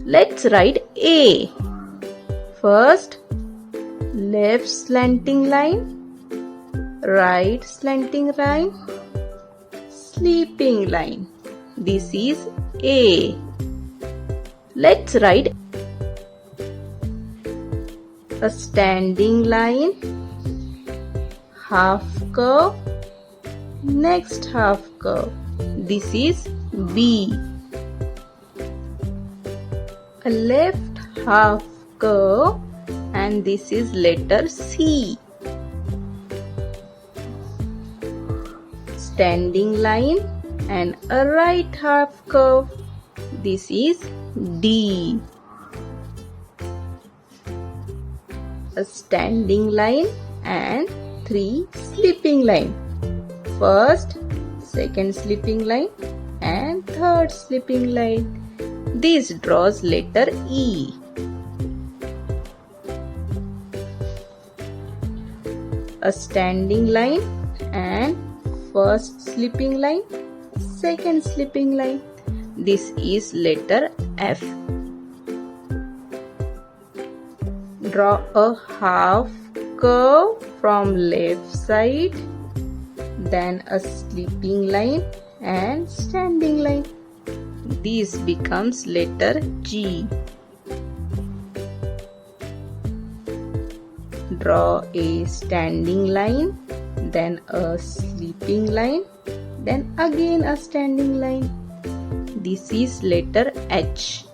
Let's write A. First, left slanting line, right slanting line, sleeping line. This is A. Let's write a standing line, half curve, next half curve. This is B. A left half curve, and this is letter C. Standing line and a right half curve. This is D. A standing line and 3 sleeping line. First, second sleeping line and third sleeping line. This draws letter E. A standing line and first sleeping line, second sleeping line. This is letter F. Draw a half curve from left side, then a sleeping line and standing line. This becomes letter G. Draw a standing line, then a sleeping line, then again a standing line. This is letter H.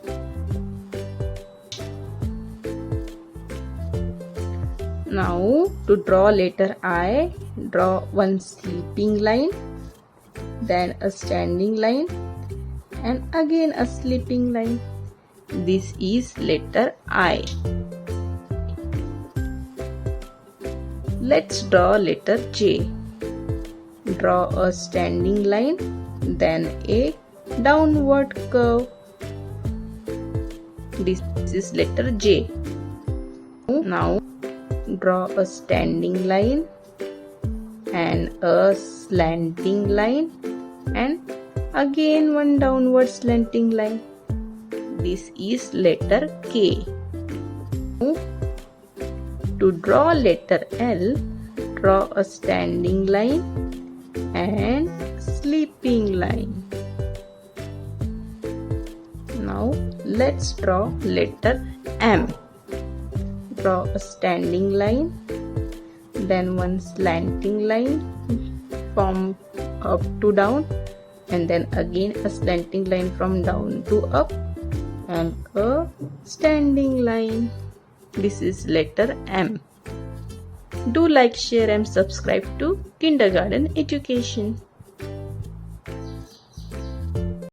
Now to draw letter I, draw one sleeping line, then a standing line and again a sleeping line. This is letter I. Let's draw letter J. Draw a standing line, then a downward curve. This is letter J. Now draw a standing line and a slanting line and again one downward slanting line. This is letter K. To draw letter L, draw a standing line and sleeping line. Now let's draw letter M. Draw a standing line, then one slanting line from up to down, and then again a slanting line from down to up and a standing line. This is letter M. Do like, share and subscribe to Kindergarten Education.